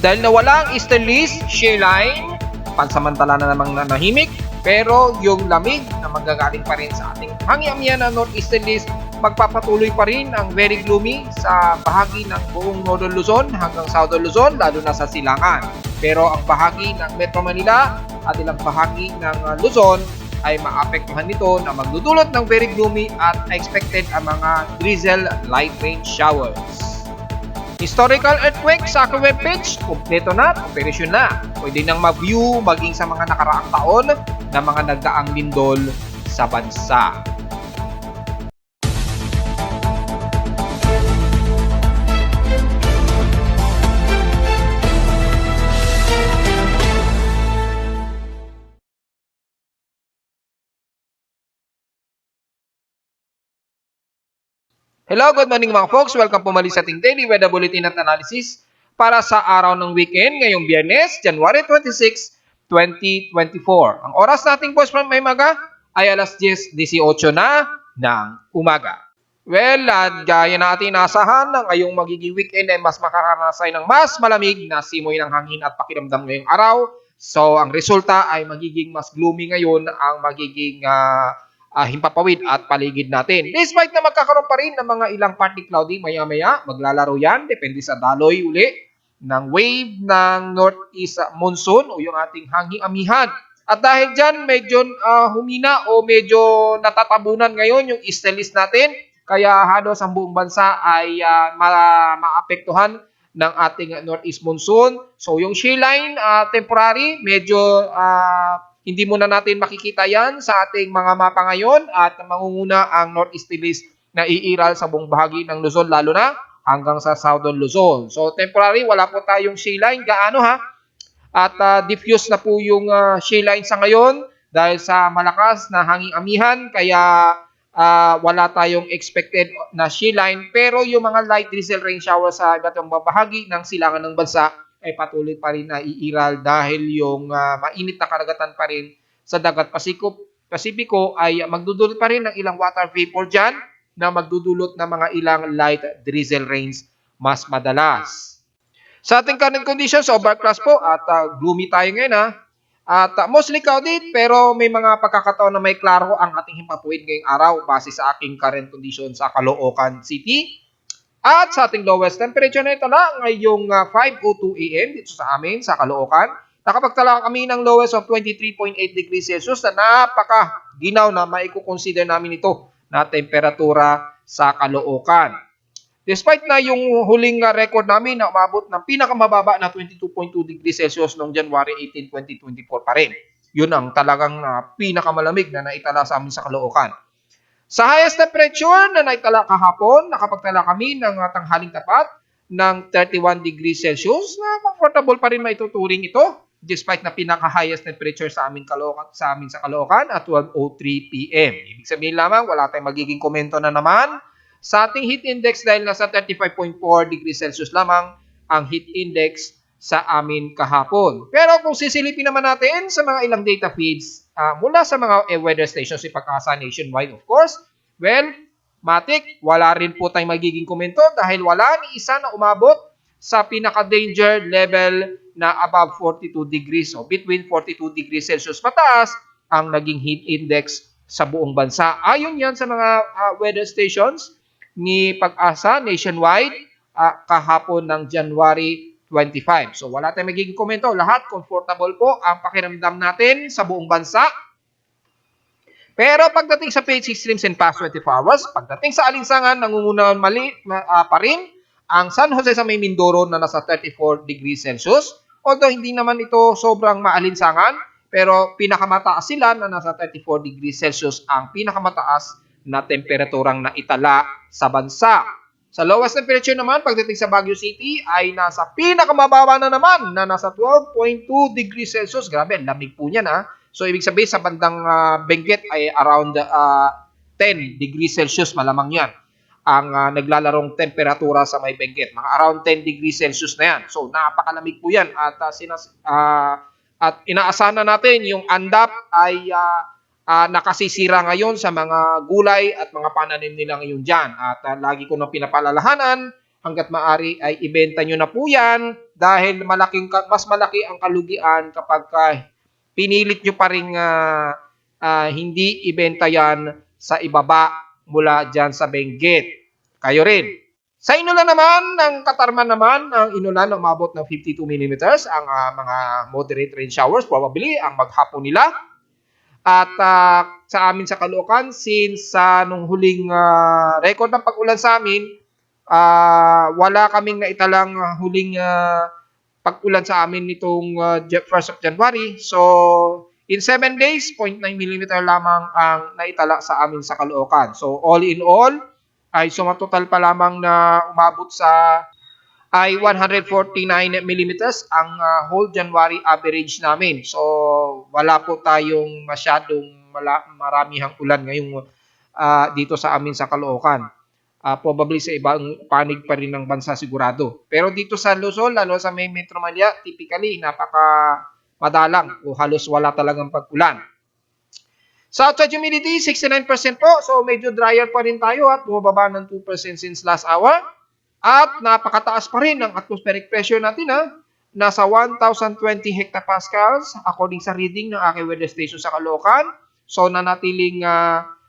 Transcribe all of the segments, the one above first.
Dahil nawala ang eastern list, shear line, pansamantala na namang nanahimik, pero yung lamig na magagaling pa rin sa ating hangin-amihan na northeastern list, magpapatuloy pa rin ang very gloomy sa bahagi ng buong Northern Luzon hanggang Southern Luzon, lalo na sa Silangan. Pero ang bahagi ng Metro Manila at ilang bahagi ng Luzon ay maapektuhan nito na magdudulot ng very gloomy at expected ang mga drizzle light rain showers. Historical earthquake sa aking webpage, kumpleto na, operasyon na. Pwede nang mag-view maging sa mga nakaraang taon na mga nagdaang lindol sa bansa. Hello, good morning mga folks. Welcome po muli sa ating daily weather bulletin at analysis para sa araw ng weekend ngayong Biyernes, January 26, 2024. Ang oras nating post from may maga ay alas 10:18 na ng umaga. Well, at gaya natin inasahan na ngayong magiging weekend ay mas makakarasay ng mas malamig na simoy ng hangin at pakiramdam ngayong araw. So, ang resulta ay magiging mas gloomy ngayon ang magiging himpapawid at paligid natin. Despite na magkakaroon pa rin ng mga ilang partly cloudy maya-maya, maglalaro yan, depende sa daloy uli ng wave ng northeast monsoon o yung ating hangin-amihan. At dahil dyan, medyo humina o medyo natatabunan ngayon yung easterlies natin, kaya halos ang buong bansa ay maapektuhan ng ating northeast monsoon. So yung shear line, temporary, medyo hindi muna natin makikita yan sa ating mga mapa ngayon at mangunguna ang northeasterlies na iiral sa buong bahagi ng Luzon, lalo na hanggang sa Southern Luzon. So temporary, wala po tayong shear line, gaano ha? At diffuse na po yung shear line sa ngayon dahil sa malakas na hangin-amihan, kaya wala tayong expected na shear line. Pero yung mga light drizzle rain shower sa iba't ibang bahagi ng silangan ng bansa ay patuloy pa rin na iiral dahil yung mainit na karagatan pa rin sa dagat Pasipiko ay magdudulot pa rin ng ilang water vapor dyan na magdudulot ng mga ilang light drizzle rains mas madalas. Sa ating current conditions, overcast po at gloomy tayo ngayon ha. At mostly cloudy pero may mga pagkakataon na may klaro ang ating himpapawid ngayong araw base sa aking current conditions sa Caloocan City. At sa ating lowest temperature na ito na ngayong 5:02 AM dito sa amin sa Caloocan. Nakapagtala kami ng lowest of 23.8 degrees Celsius na napaka-ginaw na maikukonsider namin ito na temperatura sa Caloocan. Despite na yung huling record namin na umabot ng pinakamababa na 22.2 degrees Celsius noong January 18, 2024 pa rin. Yun ang talagang pinakamalamig na naitala sa amin sa Caloocan. Sa highest temperature na naitala kahapon, nakapagtala kami ng tanghaling tapat ng 31 degrees Celsius na comfortable pa rin maituturing ito despite na pinaka-highest temperature sa amin sa Caloocan at 12:03 PM. Ibig sabihin lamang, wala tayong magiging komento na naman sa ating heat index dahil nasa 35.4 degrees Celsius lamang ang heat index sa amin kahapon. Pero kung sisilipin naman natin sa mga ilang data feeds mula sa mga weather stations si Pag-asa nationwide, of course, well, matik, wala rin po tayong magiging komento dahil wala ni isa na umabot sa pinaka-danger level na above 42 degrees o between 42 degrees Celsius pataas ang naging heat index sa buong bansa. Ayon yan sa mga weather stations ni Pag-asa nationwide kahapon ng January 25. So wala tayong magiging komento. Lahat comfortable po ang pakiramdam natin sa buong bansa. Pero pagdating sa page extremes and past 24 hours, pagdating sa alinsangan, nangungunahan pa rin ang San Jose sa may Mindoro na nasa 34 degrees Celsius. Although hindi naman ito sobrang maalinsangan, pero pinakamataas sila na nasa 34 degrees Celsius ang pinakamataas na temperaturang naitala sa bansa. Sa lowest temperature naman, pagdating sa Baguio City, ay nasa pinakamababa na naman na nasa 12.2 degrees Celsius. Grabe, lamig po niyan ha. So, ibig sabihin sa bandang Benguet ay around 10 degrees Celsius, malamang yan. Ang naglalarong temperatura sa may Benguet. Mga around 10 degrees Celsius na yan. So, napakalamig po yan. At, at inaasahan na natin yung andap ay nakasisira ngayon sa mga gulay at mga pananim nila ngayon dyan. At lagi ko nang pinapalalahanan, hanggat maaari ay ibenta nyo na po yan dahil mas malaki ang kalugian kapag pinilit nyo pa rin hindi ibenta yan sa ibaba mula dyan sa Benguet. Kayo rin. Sa inulan naman, ng Katarman naman, ang inulan na umabot ng 52 millimeters, ang mga moderate rain showers, probably ang maghapon nila. At sa amin sa Caloocan, since nung huling record ng pag-ulan sa amin, wala kaming naitalang huling pag-ulan sa amin nitong 1st of January. So, in 7 days, 0.9 mm lamang ang naitala sa amin sa Caloocan. So, all in all, ay sumatotal pa lamang na umabot sa 149 millimeters ang whole January average namin. So, wala po tayong masyadong maramihang ulan ngayong dito sa amin sa Caloocan. Probably sa ibang panig pa rin ng bansa sigurado. Pero dito sa Luzon, lalo sa may Metro Manila, typically napaka madalang o halos wala talagang pag-ulan. Southwest humidity, 69% po. So, medyo drier pa rin tayo at bumababa ng 2% since last hour. At napakataas pa rin ang atmospheric pressure natin Nasa 1,020 hectopascals according sa reading ng aking weather station sa Caloocan. So, nanatiling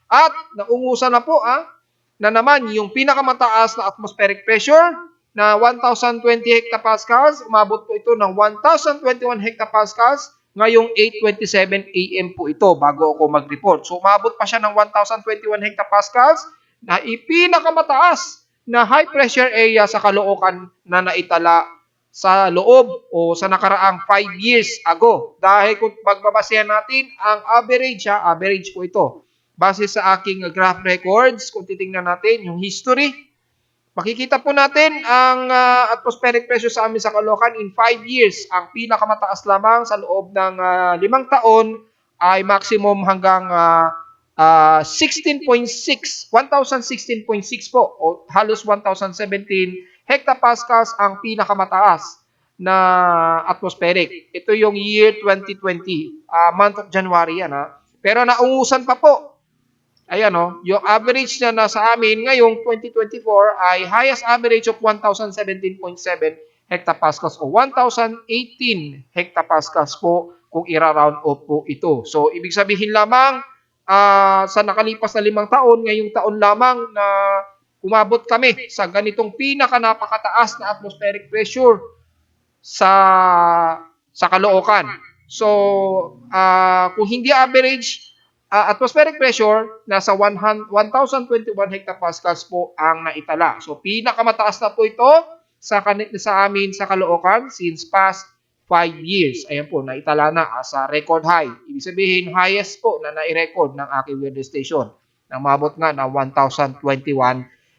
at naungusan na po na naman yung pinakamataas na atmospheric pressure na 1,020 hectopascals. Umabot po ito ng 1,021 hectopascals. Ngayong 8:27 AM po ito bago ako mag-report. So, umabot pa siya ng 1,021 hectopascals na ipinakamataas na high pressure area sa Caloocan na naitala sa loob o sa nakaraang 5 years ago. Dahil kung magbabasehan natin ang average po ito. Base sa aking graph records, kung titingnan natin yung history, makikita po natin ang atmospheric pressure sa amin sa Caloocan in 5 years. Ang pinakamataas lamang sa loob ng 5 taon ay maximum hanggang 1,016.6 po o halos 1,017 hectopascals ang pinakamataas na atmospheric. Ito yung year 2020, month of January yan Pero naungusan pa po. Ayan yung average niya na sa amin ngayong 2024 ay highest average of 1,017.7 hectopascals o 1,018 hectopascals po kung ira-round off po ito. So, ibig sabihin lamang sa nakalipas na 5 taon, ngayong taon lamang na umabot kami sa ganitong napakataas na atmospheric pressure sa Caloocan. So, kung hindi average, atmospheric pressure, nasa 1,021 hectopascals po ang naitala. So, pinakamataas na po ito sa amin sa Caloocan since past 5 years. Ayan po, naitala na sa record high. Ibig sabihin, highest po na nai-record ng aking weather station. Namabot nga na 1,021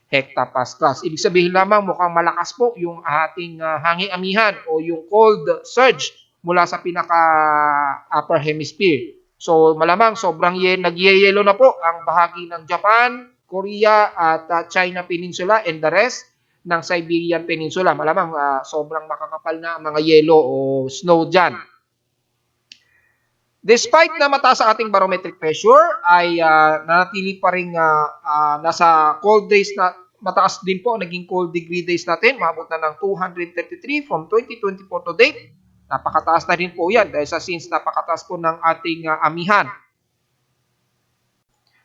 hectopascals. Ibig sabihin lamang, mukhang malakas po yung ating hanging amihan o yung cold surge mula sa pinaka-upper hemisphere. So, malamang sobrang nagyayelo na po ang bahagi ng Japan, Korea at China Peninsula and the rest ng Siberian Peninsula. Malamang sobrang makakapal na ang mga yelo o snow dyan. Despite na mataas ang ating barometric pressure, ay nanatili pa rin nasa cold days na mataas din po, naging cold degree days natin. Maabot na ng 233 from 2024 to date. Napakataas na rin po yan dahil since napakataas po ng ating amihan.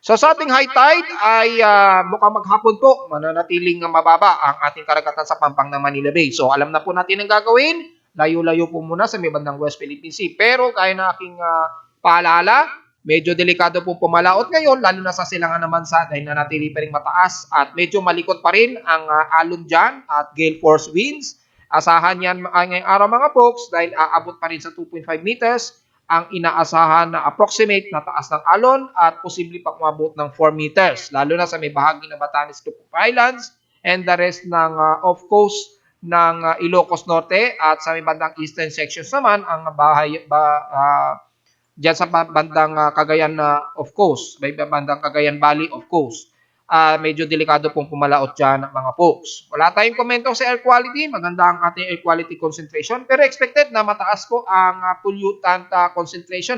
So sa ating high tide ay mukhang maghapon po mananatiling mababa ang ating karagatan sa pampang ng Manila Bay. So alam na po natin ang gagawin. Layo-layo po muna sa may bandang West Philippine Sea. Pero gaya na aking paalala, medyo delikado po pumalaot ngayon, lalo na sa silangan ng bansa dahil nanatili pa rin mataas at medyo malikot pa rin ang alon dyan at gale force winds. Asahan yan ngayong araw mga folks dahil aabot pa rin sa 2.5 meters ang inaasahan na approximate na taas ng alon at posible pa umabot ng 4 meters. Lalo na sa may bahagi ng Batanes Group of Islands and the rest ng off-coast ng Ilocos Norte at sa may bandang eastern sections naman ang dyan sa bandang Cagayan off-coast, may bandang Cagayan Valley off-coast. Medyo delikado pong pumalaot dyan mga folks. Wala tayong komento sa air quality. Maganda ang ating air quality concentration. Pero expected na mataas po ang pollutant concentration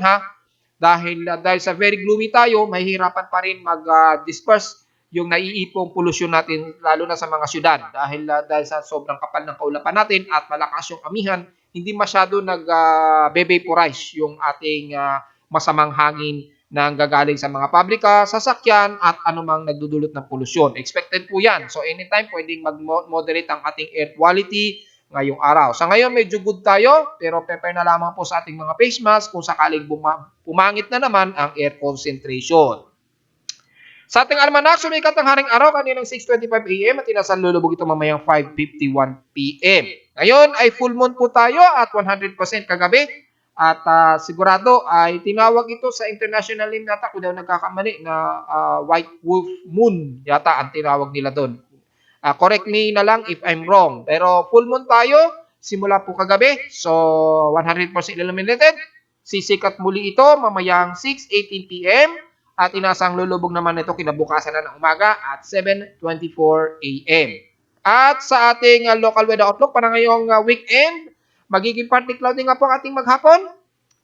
Dahil sa very gloomy tayo, mahihirapan pa rin mag-disperse yung naiipong polusyon natin lalo na sa mga syudad dahil sa sobrang kapal ng kaulapan natin at malakas yung amihan, hindi masyado nag-vaporize yung ating masamang hangin na gagaling sa mga pabrika, sasakyan at anumang nagdudulot ng polusyon. Expected po yan. So anytime pwedeng mag-moderate ang ating air quality ngayong araw. Sa ngayon medyo good tayo pero prepare na lamang po sa ating mga face mask kung sakaling pumangit na naman ang air concentration. Sa ating almanak, sumikat ang haring araw kaninang 6:25 AM at inasanlulubog ito mamayang 5:51 PM. Ngayon ay full moon po tayo at 100% kagabi at sigurado ay tinawag ito sa international name yata kung daw nagkakamali na white wolf moon yata ang tinawag nila doon. Correct me na lang if I'm wrong. Pero full moon tayo simula po kagabi. So 100% illuminated. Sisikat muli ito mamayang 6:18 PM. At inasang lulubog naman ito kinabukasan na ng umaga at 7:24 AM. At sa ating local weather outlook para ngayong weekend, magiging partly cloudy nga po ang ating maghapon.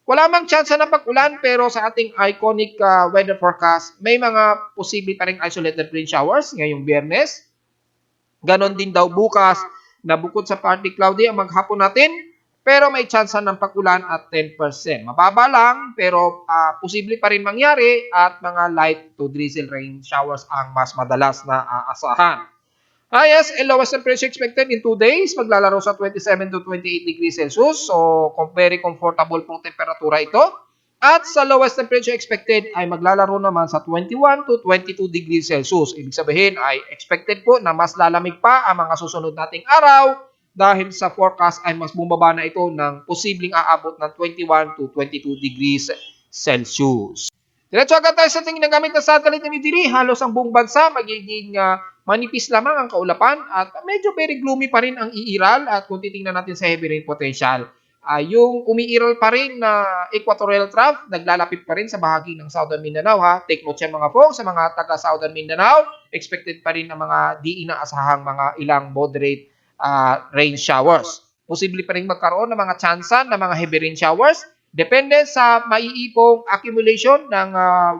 Wala mang chance na pag-ulan pero sa ating iconic weather forecast, may mga posible pa rin isolated rain showers ngayong Biyernes. Ganon din daw bukas na bukod sa partly cloudy ang maghapon natin, pero may chance ng pag-ulan at 10%. Mababa lang, pero posible pa rin mangyari at mga light to drizzle rain showers ang mas madalas na aasahan. Yes, and lowest temperature expected in 2 days. Maglalaro sa 27 to 28 degrees Celsius. So, very comfortable pong temperatura ito. At sa lowest temperature expected ay maglalaro naman sa 21 to 22 degrees Celsius. Ibig sabihin ay expected po na mas lalamig pa ang mga susunod nating araw dahil sa forecast ay mas bumaba na ito ng posibleng aabot ng 21 to 22 degrees Celsius. Diretso agad tayo sa ating ginagamit na satellite imagery. Halos ang buong bansa magiging manipis lamang ang kaulapan at medyo very gloomy pa rin ang iiral at kung titingnan natin sa heavy rain potential. Yung umiiral pa rin na equatorial trough, naglalapit pa rin sa bahagi ng Southern Mindanao ha. Take note yan mga folks, sa mga taga Southern Mindanao, expected pa rin ang mga di inaasahang mga ilang moderate rain showers. Posible pa rin magkaroon ng mga tsansa ng mga heavy rain showers. Depende sa maiipong accumulation ng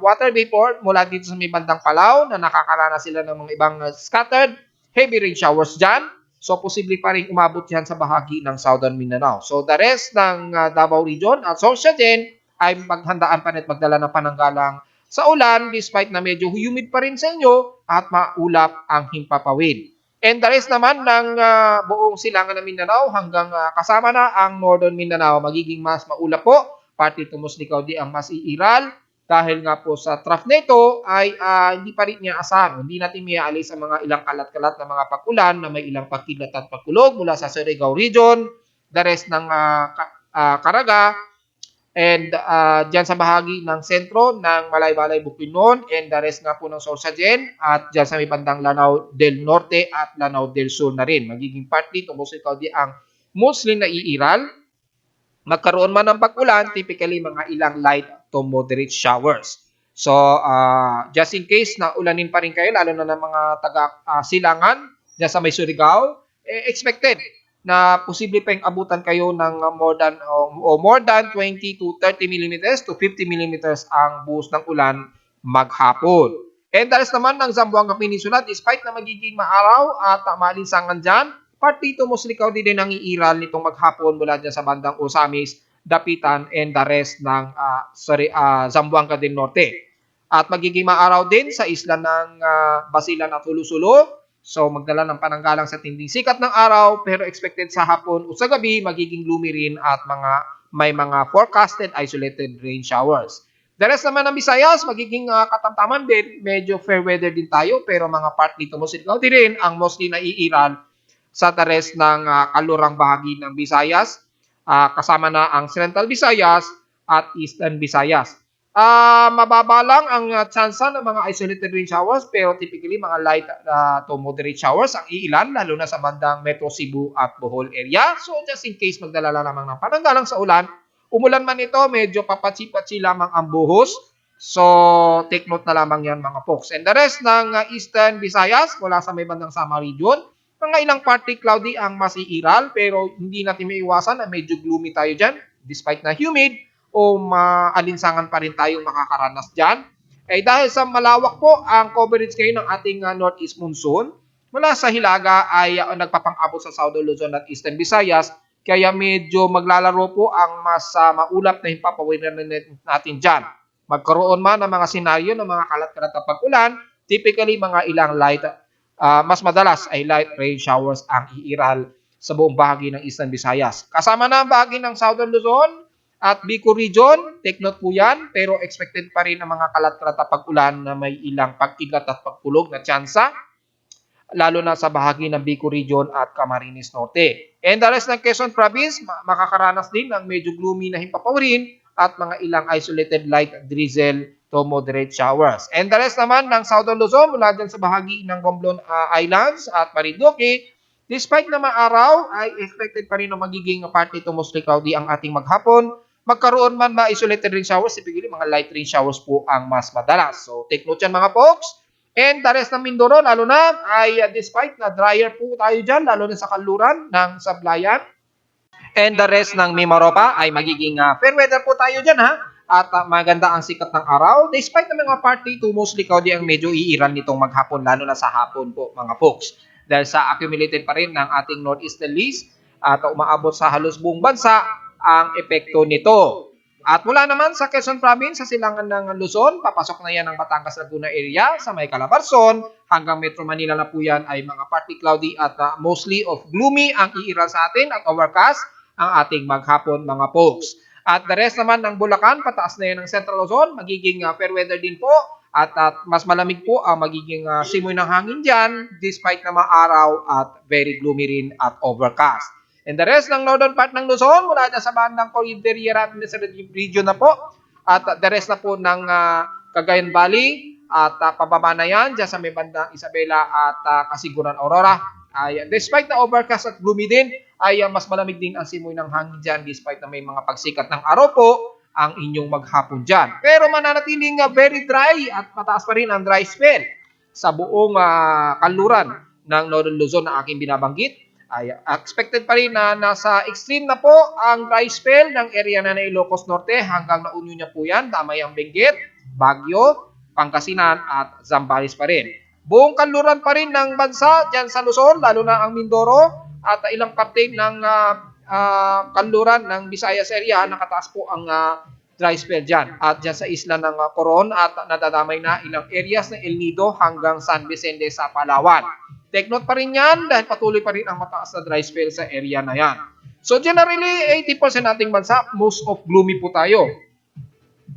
water vapor mula dito sa may bandang Palaw na nakakaranas sila ng mga ibang scattered heavy rain showers dyan. So, posible pa rin umabot yan sa bahagi ng Southern Mindanao. So, the rest ng Davao Region at Sorsogon din ay maghandaan pa rin at magdala ng pananggalang sa ulan despite na medyo humid pa rin sa inyo at maulap ang himpapawid. And the rest naman ng buong silangan ng Mindanao hanggang kasama na ang Northern Mindanao, magiging mas maulap po. Partly tumusnikaw di ang mas iiral dahil nga po sa trough nito ay hindi pa rin niya asahan. Hindi natin miaalis ang mga ilang kalat-kalat na mga pag-ulan na may ilang pagkidlat at pagkulog mula sa Surigao Region, the rest ng Caraga, and dyan sa bahagi ng sentro ng Malay-Balay, Bukidnon, and the rest nga po ng Sorsogon at dyan sa may bandang Lanao del Norte at Lanao del Sur na rin. Magiging partly tumusikaw di ang mostly na iiral. Magkaroon man ng pag-ulan, typically mga ilang light to moderate showers. So, just in case na ulanin pa rin kayo, lalo na ng mga taga-silangan dyan sa may Surigao, expected na posible pa yung abutan kayo ng more than 20 to 30 millimeters to 50 millimeters ang buhos ng ulan maghapon. And the rest naman ng Zamboanga Peninsula, despite na magiging maaraw at maalinsangan dyan, partly tumusikaw din ang iiral nitong maghapon mula dyan sa bandang Osamis, Dapitan, and the rest ng Zamboanga del Norte. At magiging maaraw din sa isla ng Basilan at Hulusulo. So, magdala ng pananggalang sa tinding sikat ng araw, pero expected sa hapon o sa gabi, magiging gloomy rin at may mga forecasted isolated rain showers. The rest naman ng Visayas, magiging katamtaman din, medyo fair weather din tayo, pero mga partly tumusikaw din rin ang mostly na iiral sa the rest ng kalurang bahagi ng Visayas, kasama na ang Central Visayas at Eastern Visayas. Mababa lang ang tsansa ng mga isolated rain showers pero typically mga light to moderate showers ang iilan lalo na sa bandang Metro Cebu at Bohol area. So just in case magdala lamang ng pananggalang sa ulan, umulan man ito, medyo papatsi-patsi lamang ang buhos. So take note na lamang yan mga folks. And the rest ng Eastern Visayas mula sa may bandang Samar region, mga ilang partly cloudy ang mas iiral pero hindi natin maiiwasan na medyo gloomy tayo dyan despite na humid o maalinsangan pa rin tayong makakaranas dyan. Dahil sa malawak po ang coverage ngayon ng ating northeast monsoon, mula sa Hilaga ay nagpapang-abot sa Southern Luzon at Eastern Visayas, kaya medyo maglalaro po ang mas maulap na himpapawiran natin dyan. Magkaroon man ng mga senaryo ng mga kalat-kalat na pag-ulan, typically mga ilang light, mas madalas ay light rain showers ang iiral sa buong bahagi ng Eastern Visayas. Kasama na ang bahagi ng Southern Luzon at Bicol Region, take note po yan, pero expected pa rin ang mga kalat-kalat na pag-ulan na may ilang pag-kidlat at pagkulog na tsansa, lalo na sa bahagi ng Bicol Region at Camarines Norte. And the rest ng Quezon Province, makakaranas din ng medyo gloomy na himpapawirin at mga ilang isolated light drizzle to moderate showers. And the rest naman ng Southern Luzon, mula dyan sa bahagi ng Romblon Islands at Marinduque, despite na maaraw, ay expected pa rin na magiging partly to mostly cloudy ang ating maghapon. Magkaroon man isolated rain showers, typically mga light rain showers po ang mas madalas. So take note yan mga folks. And the rest ng Mindoro, lalo na ay despite na drier po tayo dyan, lalo na sa kanluran ng Sablayan. And the rest ng Mimaropa ay magiging fair weather po tayo dyan ha. At maganda ang sikat ng araw. Despite na mga partly to mostly cloudy ang medyo iiral nitong maghapon, lalo na sa hapon po mga folks. Dahil sa accumulated pa rin ng ating northeasterlies at umaabot sa halos buong bansa ang epekto nito. At mula naman sa Quezon Province, sa silangan ng Luzon, papasok na yan ang Batangas Laguna area sa may Calabarzon. Hanggang Metro Manila na po yan ay mga partly cloudy at mostly of gloomy ang iiral sa atin at overcast ang ating maghapon mga folks. At the rest naman ng Bulacan, pataas na yan ng Central Luzon, magiging fair weather din po. At mas malamig po ang magiging simoy ng hangin dyan despite na maaraw at very gloomy rin at overcast. And the rest ng northern part ng Luzon, mula dyan sa bandang Cordillera region na po, at the rest na po ng Cagayan Valley, at pababa na yan, dyan sa may bandang Isabela at Kasiguran Aurora, ay despite na overcast at gloomy din, ay mas malamig din ang simoy ng hangin dyan despite na may mga pagsikat ng araw po ang inyong maghapon dyan. Pero mananatiling very dry at mataas pa rin ang dry spell sa buong kanluran ng Northern Luzon na aking binabanggit. Ay expected pa rin na nasa extreme na po ang dry spell ng area na Ilocos Norte hanggang naunyo niya po yan, damay ang Benguet, Baguio, Pangasinan at Zambales pa rin. Buong kanluran pa rin ng bansa dyan sa Luzon, lalo na ang Mindoro at ilang parte ng kanluran ng Visayas area, nakataas po ang dry spell dyan. At dyan sa isla ng Coron at nadadamay na ilang areas ng El Nido hanggang San Vicente sa Palawan. Take note pa rin yan dahil patuloy pa rin ang mataas na dry spell sa area na yan. So generally, 80% nating bansa, most of gloomy po tayo.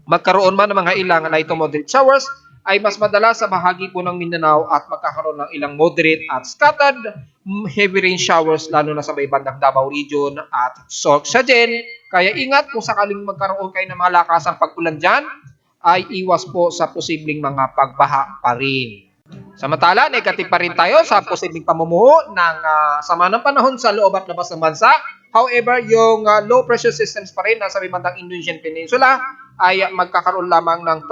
Magkaroon man ng mga ilang light to moderate showers, ay mas madalas sa bahagi po ng Mindanao at magkakaroon ng ilang moderate at scattered heavy rain showers lalo na sa may bandang Davao Region at Sorsogon. Kaya ingat kung sakaling magkaroon kayo ng mga lakasang pag-ulan dyan, ay iwas po sa posibleng mga pagbaha pa rin. Samantala, negative pa rin tayo sa posibleng pamumuho ng sama ng panahon sa loob at labas ng bansa. However, yung low pressure systems pa rin nasa may bandang Indonesian Peninsula ay magkakaroon lamang ng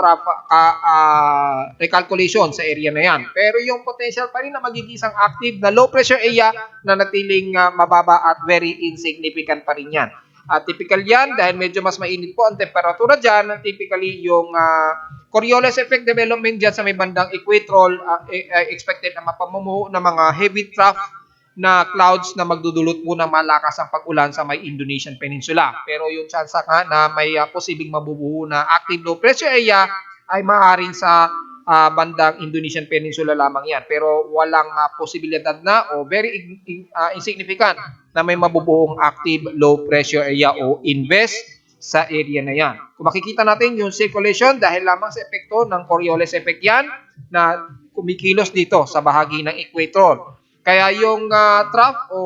recalculation sa area na yan. Pero yung potential pa rin na magiging isang active na low pressure area na natiling mababa at very insignificant pa rin yan. Typical yan dahil medyo mas mainit po ang temperatura dyan. Typically yung Coriolis effect development dyan sa may bandang equatorial expected na mapamumuho ng mga heavy trough na clouds na magdudulot po ng malakas ang pag-ulan sa may Indonesian Peninsula. Pero yung chance nga na may posibleng mabubuo na active low pressure area ay maaaring sa bandang Indonesian Peninsula lamang yan. Pero walang posibilidad na o very insignificant na may mabubuong active low pressure area o invest sa area na yan. Kung makikita natin yung circulation dahil lamang sa epekto ng Coriolis effect yan na kumikilos dito sa bahagi ng equator. Kaya yung trough o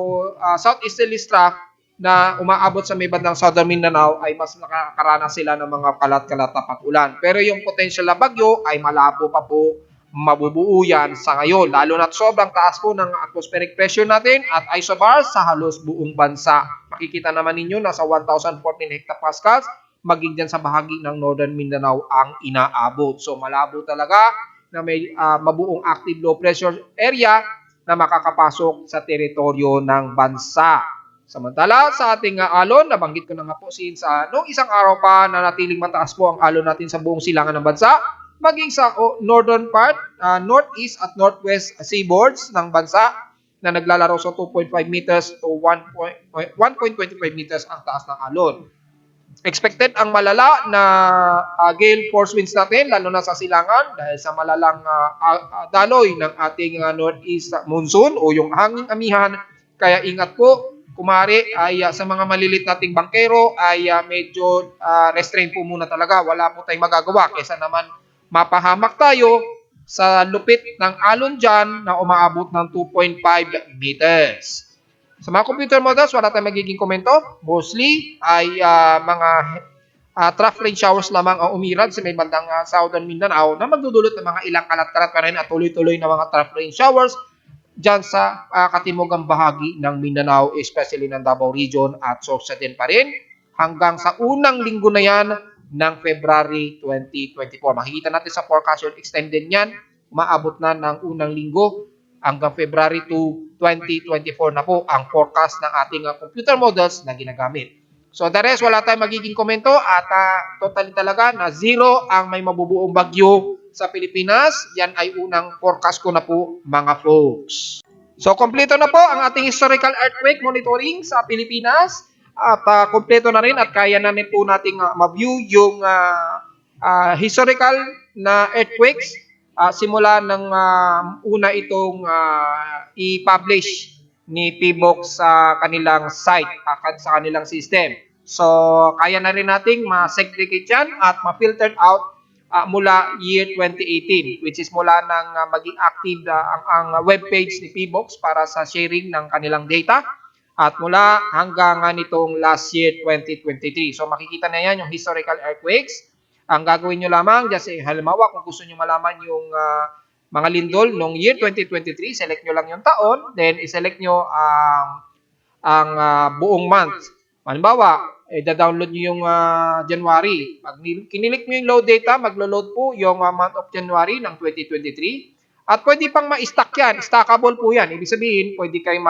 southeasterly trough na umaabot sa may bandang Southern Mindanao ay mas nakakaranas sila ng mga kalat-kalat na pag-ulan. Pero yung potential na bagyo ay malabo pa po mabubuo yan sa ngayon. Lalo na sobrang taas po ng atmospheric pressure natin at isobars sa halos buong bansa. Makikita naman ninyo nasa 1,014 hectopascals maging dyan sa bahagi ng Northern Mindanao ang inaabot. So malabo talaga na may mabuong active low pressure area na makakapasok sa teritoryo ng bansa. Samantala, sa ating alon, nabanggit ko na nga po since noong isang araw pa na natiling mataas po ang alon natin sa buong silangan ng bansa. maging sa northern part, northeast at northwest seaboards ng bansa na naglalaro sa 2.5 meters to 1.25 meters ang taas ng alon. Expected ang malala na gale force winds natin, lalo na sa silangan dahil sa malalang daloy ng ating northeast monsoon o yung hanging amihan. Kaya ingat po, kumari ay sa mga malilit nating bangkero ay medyo restrain po muna talaga. Wala po tayong magagawa kaysa naman mapahamak tayo sa lupit ng alon dyan na umaabot ng 2.5 meters. Sa mga computer models, wala tayong magiging komento. Mostly ay mga trough rain showers lamang ang umirad sa may bandang Southern Mindanao na magdudulot ng mga ilang kalat-kalat pa rin at tuloy-tuloy na mga trough rain showers dyan sa katimugang bahagi ng Mindanao, especially ng Davao Region at Sorsogon din pa rin hanggang sa unang linggo na yan ng February 2024. Makikita natin sa forecast yung extended yan, umaabot na ng unang linggo hanggang February 2, 2024 na po ang forecast ng ating computer models na ginagamit. So the rest, wala tayong magiging komento at totally talaga na zero ang may mabubuong bagyo sa Pilipinas. Yan ay unang forecast ko na po mga folks. So kompleto na po ang ating historical earthquake monitoring sa Pilipinas at kompleto na rin at kaya na rin po nating ma-view yung historical na earthquakes simula ng una itong i-publish ni PBOX sa kanilang site, sa kanilang system. So, kaya na rin nating ma-segregate yan at ma-filtered out mula year 2018, which is mula nang maging active ang webpage ni PBOX para sa sharing ng kanilang data at mula hanggang nitong last year 2023. So, makikita na yan yung historical earthquakes. Ang gagawin nyo lamang, just halimbawa kung gusto nyo malaman yung mga lindol noong year 2023, select nyo lang yung taon, then iselect nyo ang buong month. Halimbawa, i-download nyo yung January. Pag kinilik nyo yung load data, maglo-load po yung month of January ng 2023. At pwede pang ma-stack yan. Stackable po yan. Ibig sabihin, pwede kayong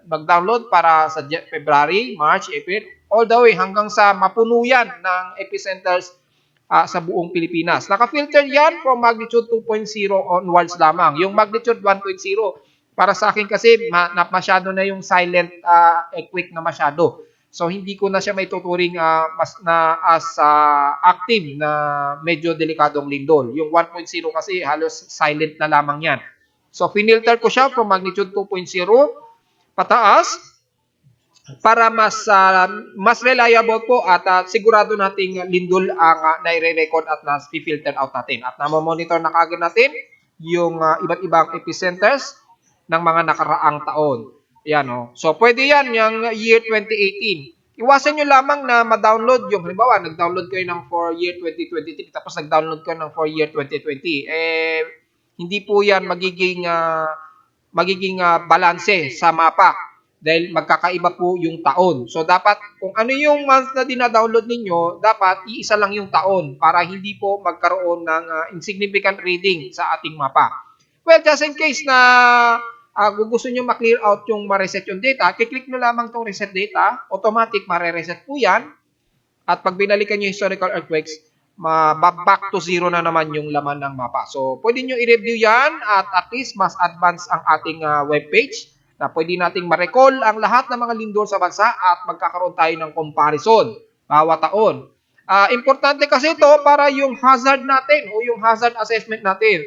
mag-download para sa February, March, April, all the way hanggang sa mapuno yan ng epicenters sa buong Pilipinas. Naka-filter yan from magnitude 2.0 onwards lamang. Yung magnitude 1.0, para sa akin kasi masyado na yung silent earthquake na masyado. So hindi ko na siya may tuturing as active na medyo delikadong lindol. Yung 1.0 kasi halos silent na lamang yan. So finilter ko siya from magnitude 2.0 pataas para mas reliable po at sigurado nating lindol ang nai-record at na-filter out natin. At na-monitor na kagad natin yung iba't ibang epicenters ng mga nakaraang taon. Yan, oh. So, pwede yan yung year 2018. Iwasan nyo lamang na ma-download yung, halimbawa, nag-download kayo ng for year 2023 tapos nag-download kayo ng for year 2020. Hindi po yan magiging balanse sa mapa. Dahil magkakaiba po yung taon. So, dapat kung ano yung month na dina-download ninyo, dapat iisa lang yung taon para hindi po magkaroon ng insignificant reading sa ating mapa. Well, just in case na gusto nyo ma-clear out yung ma-reset yung data, kiklik nyo lamang tong reset data, automatic ma-reset po yan. At pag binalikan nyo historical earthquakes, back to zero na naman yung laman ng mapa. So, pwede nyo i-review yan at least mas advance ang ating webpage na pwede nating ma-recall ang lahat ng mga lindol sa bansa at magkakaroon tayo ng comparison bawat taon. Importante kasi ito para yung hazard natin o yung hazard assessment natin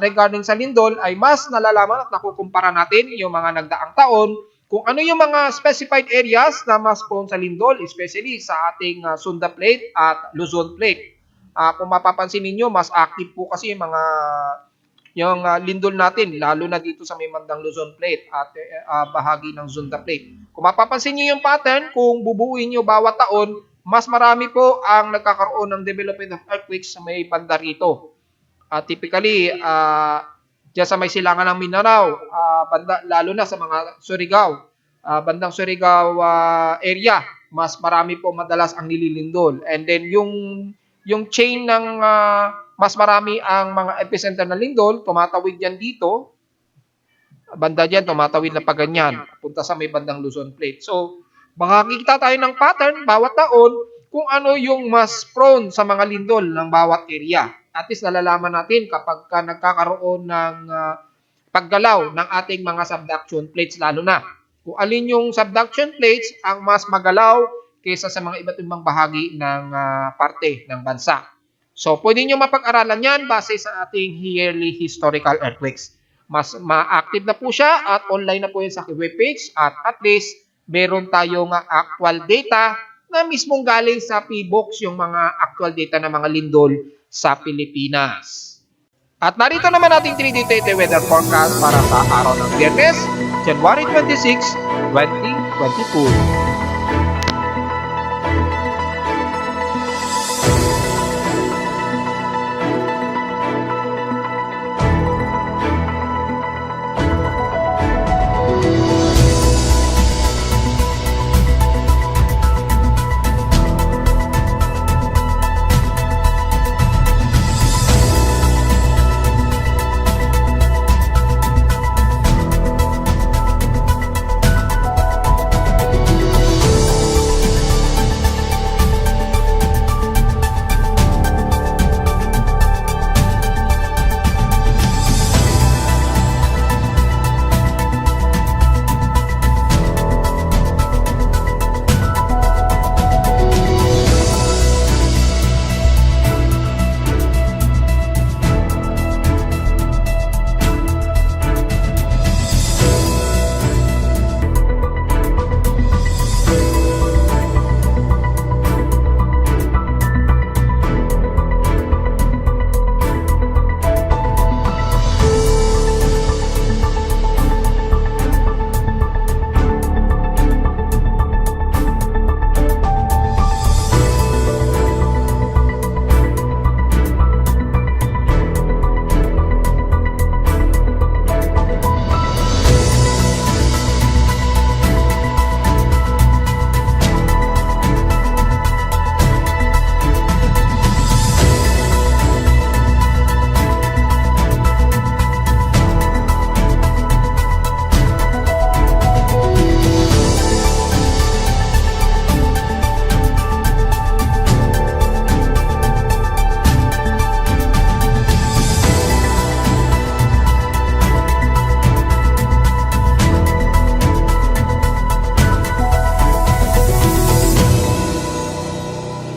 regarding sa lindol ay mas nalalaman at nakukumpara natin yung mga nagdaang taon kung ano yung mga specified areas na mas prone sa lindol, especially sa ating Sunda Plate at Luzon Plate. Kung mapapansin ninyo, mas active po kasi yung lindol natin, lalo na dito sa may bandang Luzon Plate at bahagi ng Sunda Plate. Kung mapapansin nyo yung pattern, kung bubuuin nyo bawat taon, mas marami po ang nagkakaroon ng development of earthquakes sa may banda rito. Typically, dyan sa may silangan ng Mindanao, lalo na sa mga Surigao, bandang Surigao area, mas marami po madalas ang nililindol. And then yung chain ng mas marami ang mga epicenter na lindol, tumatawid yan dito, banda dyan, tumatawid na pa ganyan, punta sa may bandang Luzon Plate. So, makakita tayo ng pattern bawat taon kung ano yung mas prone sa mga lindol ng bawat area. at least nalalaman natin kapag nagkakaroon ng paggalaw ng ating mga subduction plates lalo na. Kung alin yung subduction plates ang mas magalaw kaysa sa mga iba't ibang bahagi ng parte ng bansa. So, pwede nyo mapag-aralan yan base sa ating yearly historical earthquakes. Mas ma-active na po siya at online na po yun sa webpage at least meron tayong actual data na mismong galing sa PBOX yung mga actual data ng mga lindol sa Pilipinas. At narito naman ating 3D weather forecast para sa araw ng Biyernes, January 26, 2022.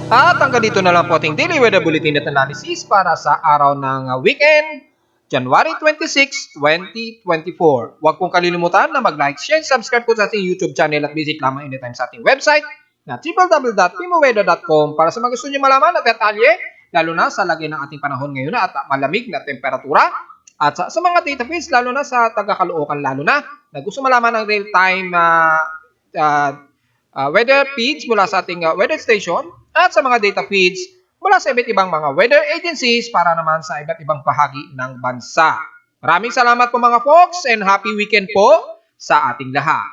At hanggang dito na lang po ating daily weather bulletin at analysis para sa araw ng weekend, January 26, 2024. Huwag pong kalilimutan na mag-like, share, subscribe po sa ating YouTube channel at visit lamang anytime sa ating website na www.pimoweather.com para sa mga gusto nyo malaman at detalye, lalo na sa lagay ng ating panahon ngayon at malamig na temperatura. At sa mga data feeds, lalo na sa taga-Caloocan, lalo na gusto malaman ng real-time weather feeds mula sa ating weather station at sa mga data feeds mula sa iba't ibang mga weather agencies para naman sa iba't ibang bahagi ng bansa. Maraming salamat po mga folks and happy weekend po sa ating lahat.